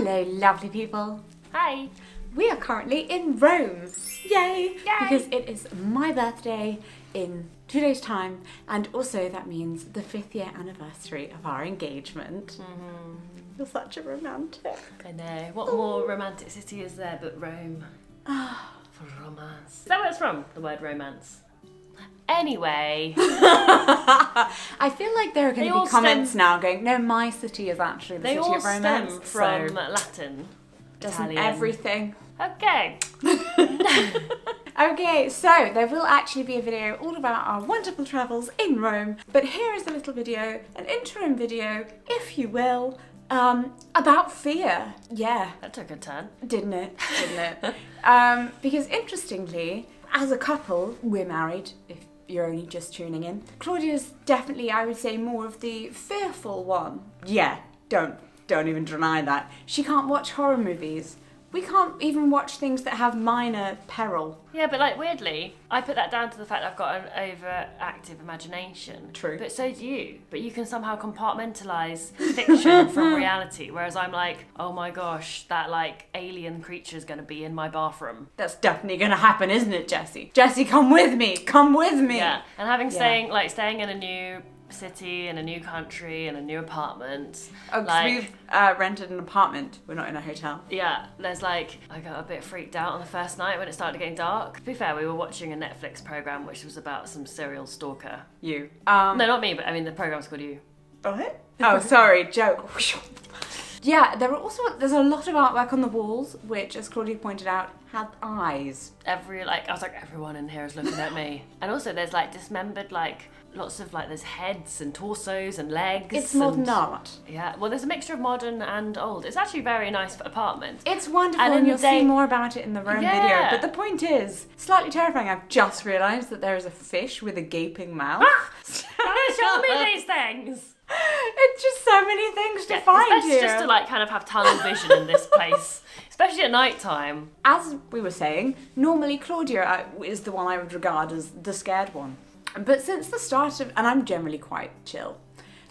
Hello, lovely people. Hi. We are currently in Rome. Yay! Yay! Because it is my birthday in 2 days' time, and also that means the 5th year anniversary of our engagement. Mm-hmm. You're such a romantic. I know. What more romantic city is there but Rome? For romance. Is that where it's from, the word romance? Anyway. I feel like there are going to be comments now going, no, my city is actually the city of romance. They all stem from Latin. Doesn't Italian. everything? Okay. Okay, so there will actually be a video all about our wonderful travels in Rome, but here is a little video, an interim video, if you will, about fear. Yeah. That took a turn. Didn't it? Because interestingly, as a couple, we're married, if you're only just tuning in. Claudia's definitely, I would say, more of the fearful one. Yeah, don't even deny that. She can't watch horror movies. We can't even watch things that have minor peril. Yeah, but like weirdly, I put that down to the fact I've got an overactive imagination. True. But so do you. But you can somehow compartmentalize fiction from reality, whereas I'm like, oh my gosh, that like alien creature is going to be in my bathroom. That's definitely going to happen, isn't it, Jessie? Jessie, come with me. Come with me. Yeah, and staying in a new city, in a new country, in a new apartment. Oh, because we've rented an apartment. We're not in a hotel. Yeah, there's like, I got a bit freaked out on the first night when it started getting dark. To be fair, we were watching a Netflix program which was about some serial stalker. You. No, not me, but I mean the program's called You. What? Oh, sorry, joke. Yeah, there's a lot of artwork on the walls, which, as Claudia pointed out, had eyes. I was like, everyone in here is looking at me. And also there's like dismembered, like, lots of like, there's heads and torsos and legs. It's modern art. Yeah, well there's a mixture of modern and old. It's actually a very nice apartment. It's wonderful, and you'll see more about it in the Rome video. But the point is, slightly terrifying, I've just realised that there is a fish with a gaping mouth. Show me these things! It's just so many things to find here. It's just to like kind of have tunnel vision in this place, especially at night time. As we were saying, normally Claudia is the one I would regard as the scared one. But since the start of, and I'm generally quite chill,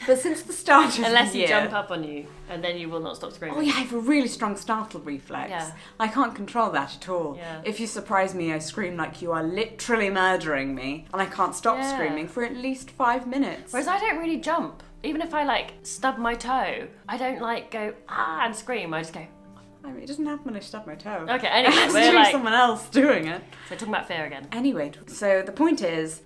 but since the start of unless the year, he jump up on you, and then you will not stop screaming. Oh yeah, I have a really strong startle reflex. Yeah. I can't control that at all. Yeah. If you surprise me, I scream like you are literally murdering me, and I can't stop screaming for at least 5 minutes. Whereas I don't really jump. Even if I like stub my toe, I don't like go and scream. I just go. I mean, it doesn't happen when I stub my toe. Okay, anyway, it we're like someone else doing it. So talking about fear again. Anyway, so the point is,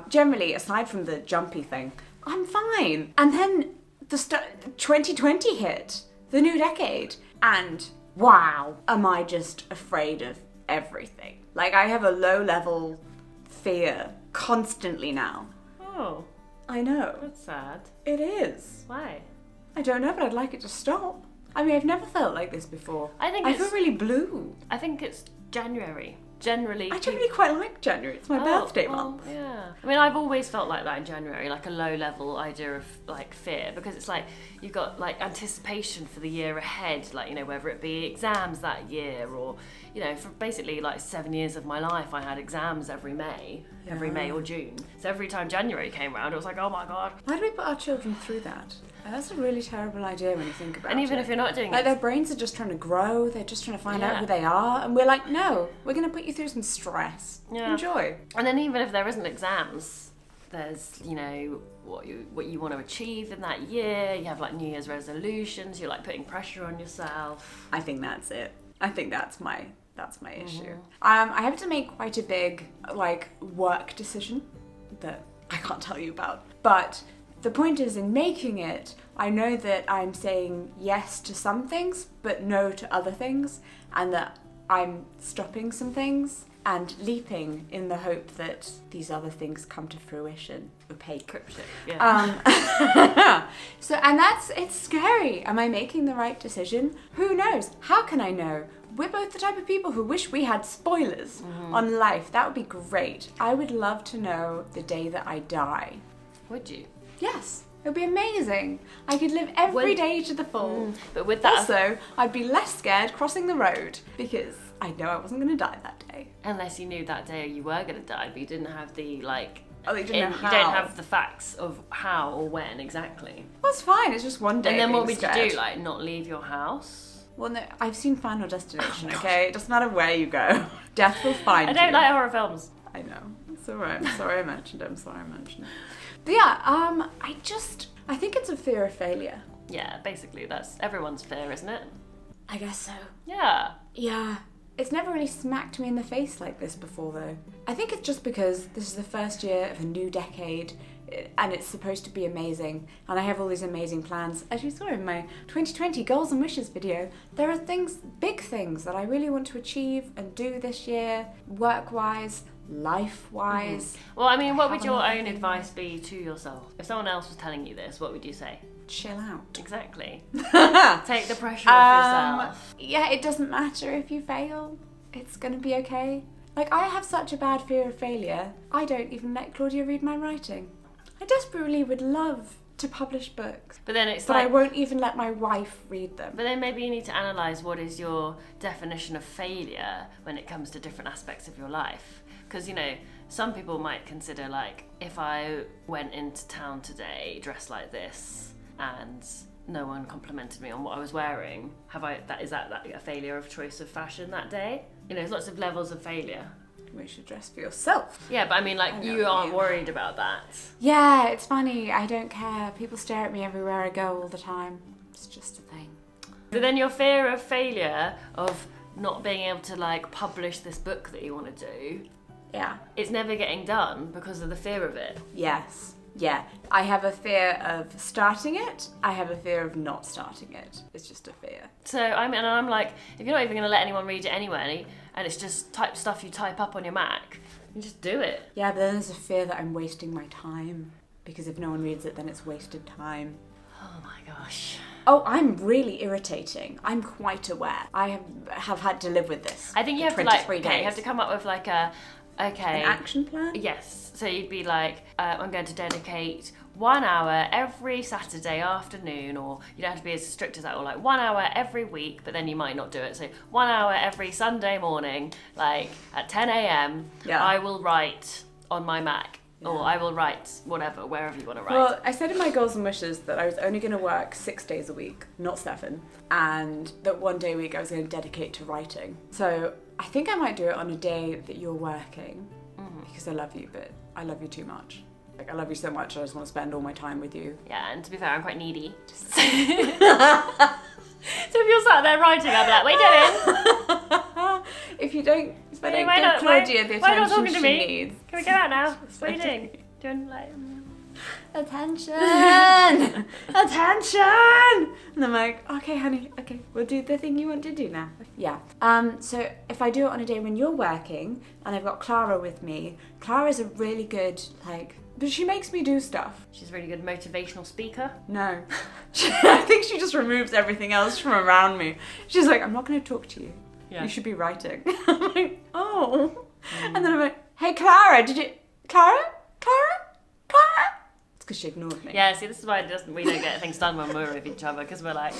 generally, aside from the jumpy thing, I'm fine. And then 2020 hit, the new decade, and wow, am I just afraid of everything. Like, I have a low-level fear constantly now. Oh. I know. That's sad. It is. Why? I don't know, but I'd like it to stop. I mean, I've never felt like this before. I feel really blue. I think it's January. Generally, I generally quite like January. It's my birthday month. Yeah. I mean, I've always felt like that in January, like a low-level idea of like fear, because it's like you've got like anticipation for the year ahead, like, you know, whether it be exams that year or, you know, for basically like 7 years of my life, I had exams every May or June. So every time January came around, it was like, oh my god. Why do we put our children through that? That's a really terrible idea when you think about it. And even if you're not doing like, it, their brains are just trying to grow. They're just trying to find out who they are, and we're like, no, we're going to put you through some stress. Yeah. Enjoy. And then even if there isn't exams, there's, you know, what you want to achieve in that year. You have like New Year's resolutions. You're like putting pressure on yourself. I think that's it. I think that's my issue. I have to make quite a big like work decision that I can't tell you about, but the point is, in making it, I know that I'm saying yes to some things, but no to other things, and that I'm stopping some things and leaping in the hope that these other things come to fruition. Opaque. Cryptic, yeah. So, and it's scary. Am I making the right decision? Who knows? How can I know? We're both the type of people who wish we had spoilers on life. That would be great. I would love to know the day that I die. Would you? Yes. It would be amazing. I could live every day to the full. But with that... Also, I'd be less scared crossing the road because I know I wasn't going to die that day. Unless you knew that day you were going to die, but you didn't have the, like... Oh, you didn't know how. You don't have the facts of how or when exactly. Well, it's fine. It's just one day. And then what would scared. you do? Like, not leave your house? Well, no, I've seen Final Destination, okay? It doesn't matter where you go. Death will find you. I don't like horror films. I know. It's alright. I'm sorry I mentioned it. But yeah, I think it's a fear of failure. Yeah, basically, that's everyone's fear, isn't it? I guess so. Yeah. Yeah. It's never really smacked me in the face like this before, though. I think it's just because this is the first year of a new decade, and it's supposed to be amazing, and I have all these amazing plans. As you saw in my 2020 Goals and Wishes video, there are big things that I really want to achieve and do this year, work-wise, life-wise. Well, I mean, what would your own advice be to yourself? If someone else was telling you this, what would you say? Chill out. Exactly. Take the pressure off yourself. Yeah, it doesn't matter if you fail. It's gonna be okay. Like, I have such a bad fear of failure, I don't even let Claudia read my writing. I desperately would love to publish books. But then I won't even let my wife read them. But then maybe you need to analyse what is your definition of failure when it comes to different aspects of your life. Because, you know, some people might consider, like, if I went into town today dressed like this and no one complimented me on what I was wearing, is that a failure of choice of fashion that day? You know, there's lots of levels of failure. You should dress for yourself. Yeah, but I mean, like, you aren't worried about that. Yeah, it's funny. I don't care. People stare at me everywhere I go all the time. It's just a thing. But then your fear of failure, of not being able to, like, publish this book that you want to do, yeah, it's never getting done because of the fear of it. Yes. Yeah. I have a fear of starting it. I have a fear of not starting it. It's just a fear. So, I mean, I'm like, if you're not even going to let anyone read it anyway, and it's just stuff you type up on your Mac, you just do it. Yeah, but then there's a fear that I'm wasting my time. Because if no one reads it, then it's wasted time. Oh my gosh. Oh, I'm really irritating. I'm quite aware. I have had to live with this. I think you have to, like, you have to come up with, like, an action plan? Yes. So you'd be like, I'm going to dedicate 1 hour every Saturday afternoon, or you don't have to be as strict as that, or like 1 hour every week, but then you might not do it. So 1 hour every Sunday morning, like at 10 a.m, I will write on my Mac. Yeah. Or I will write whatever, wherever you want to write. Well, I said in my Goals and Wishes that I was only going to work 6 days a week, not 7. And that 1 day a week I was going to dedicate to writing. So I think I might do it on a day that you're working. Because I love you, but I love you too much. Like, I love you so much, I just want to spend all my time with you. Yeah, and to be fair, I'm quite needy. So if you're sat there writing, I'll be like, what are you doing? If I don't give Claudia the attention she needs. Can we go out now? What are you doing? Doing like... Attention! Attention! And I'm like, okay, honey, okay, we'll do the thing you want to do now. Yeah. So if I do it on a day when you're working and I've got Clara with me, Clara's a really good, but she makes me do stuff. She's a really good motivational speaker. No. I think she just removes everything else from around me. She's like, I'm not going to talk to you. Yeah. You should be writing. I'm like, oh. And then I'm like, hey, Clara, Clara? Because she ignored me. Yeah, see, this is why we don't get things done when we're with each other, because we're like...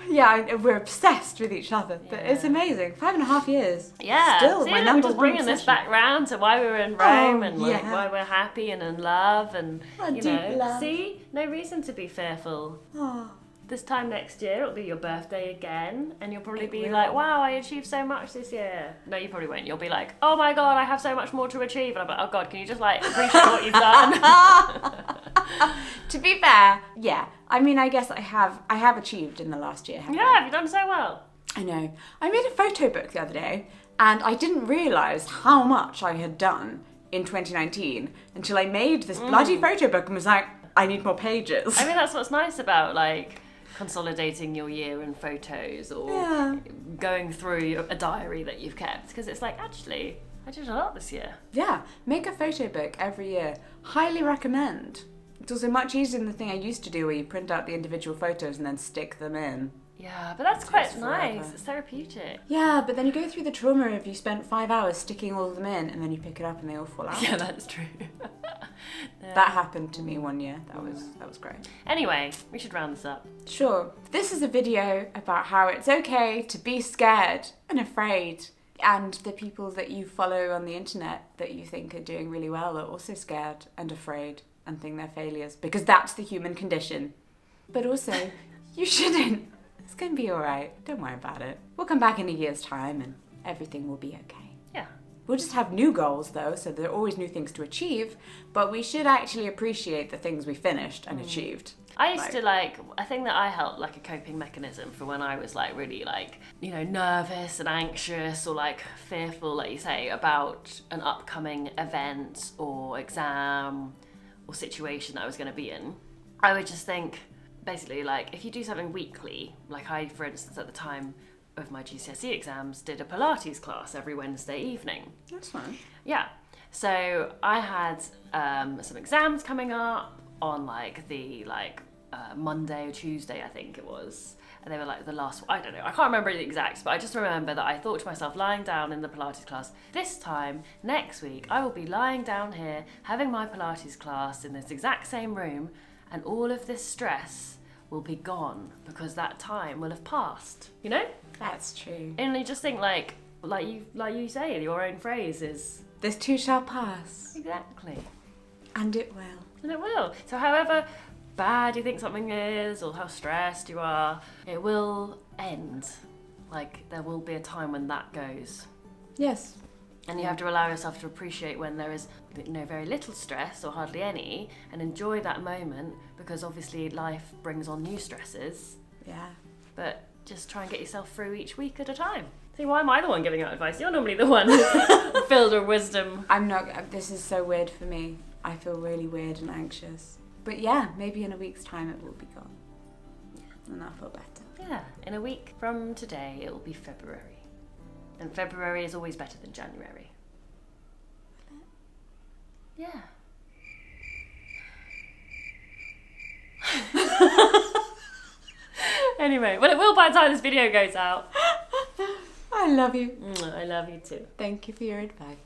Yeah, we're obsessed with each other, but it's amazing. 5.5 years. Yeah. Still see, my number we're just one bringing obsession. This back round to why we were in Rome and like why we're happy and in love and, you know. Love. See? No reason to be fearful. Oh. This time next year, it'll be your birthday again, and you'll probably be like, wow, I achieved so much this year. No, you probably won't. You'll be like, oh my God, I have so much more to achieve. And I'm like, oh God, can you just like appreciate what you've done? To be fair, yeah. I mean, I guess I have achieved in the last year. Yeah, you've done so well. I know. I made a photo book the other day, and I didn't realise how much I had done in 2019 until I made this bloody photo book and was like, I need more pages. I mean, that's what's nice about like consolidating your year in photos or going through a diary that you've kept, because it's like, actually, I did a lot this year. Yeah, make a photo book every year. Highly recommend. It's also much easier than the thing I used to do where you print out the individual photos and then stick them in. Yeah, but that's quite nice. It's therapeutic. Yeah, but then you go through the trauma of you spent 5 hours sticking all of them in and then you pick it up and they all fall out. Yeah, that's true. That happened to me one year. That was great. Anyway, we should round this up. Sure. This is a video about how it's okay to be scared and afraid. And the people that you follow on the internet that you think are doing really well are also scared and afraid and think they're failures, because that's the human condition. But also, You shouldn't. It's gonna be alright. Don't worry about it. We'll come back in a year's time and everything will be okay. Yeah. We'll just have new goals though, so there are always new things to achieve, but we should actually appreciate the things we finished and achieved. I used to like, a thing that I helped, like a coping mechanism for when I was like really like, you know, nervous and anxious or like fearful, like you say, about an upcoming event or exam or situation that I was going to be in. I would just think, basically, like if you do something weekly, like I, for instance, at the time of my GCSE exams, did a Pilates class every Wednesday evening. That's fine. Yeah. So I had some exams coming up on like the Monday or Tuesday, I think it was. And they were like the last, I don't know, I can't remember the exacts, but I just remember that I thought to myself, lying down in the Pilates class, this time next week, I will be lying down here having my Pilates class in this exact same room, and all of this stress will be gone because that time will have passed, you know? That's true. And you just think like you say, your own phrase is... This too shall pass. Exactly. And it will. And it will. So however bad you think something is or how stressed you are, it will end. Like there will be a time when that goes. Yes. And you have to allow yourself to appreciate when there is, you know, very little stress or hardly any, and enjoy that moment, because obviously life brings on new stresses. Yeah. But just try and get yourself through each week at a time. See, why am I the one giving out advice? You're normally the one filled with wisdom. I'm not, this is so weird for me. I feel really weird and anxious. But yeah, maybe in a week's time it will be gone. And I'll feel better. Yeah, in a week from today it will be February. And February is always better than January. Yeah. Anyway, well, it will by the time this video goes out. I love you. I love you too. Thank you for your advice.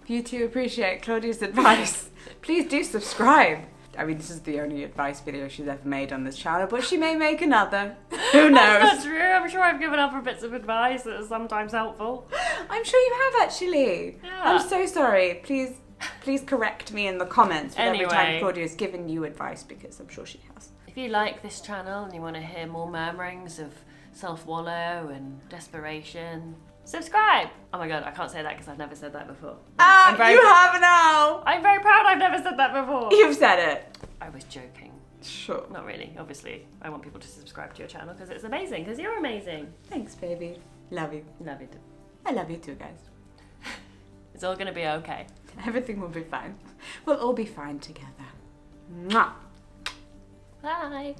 If you too appreciate Claudia's advice, please do subscribe. I mean, this is the only advice video she's ever made on this channel, but she may make another. Who knows? That's not true. I'm sure I've given other bits of advice that are sometimes helpful. I'm sure you have, actually. Yeah. I'm so sorry. Please correct me in the comments with every time Anyway. Claudia's given you advice, because I'm sure she has. If you like this channel and you want to hear more murmurings of self-wallow and desperation, subscribe! Oh my god, I can't say that because I've never said that before. You have now! I'm very proud I've never said that before. You've said it. I was joking. Sure. Not really. Obviously, I want people to subscribe to your channel because it's amazing, because you're amazing. Thanks, baby. Love you. Love you too. I love you too, guys. It's all going to be okay. Everything will be fine. We'll all be fine together. Mwah. Bye.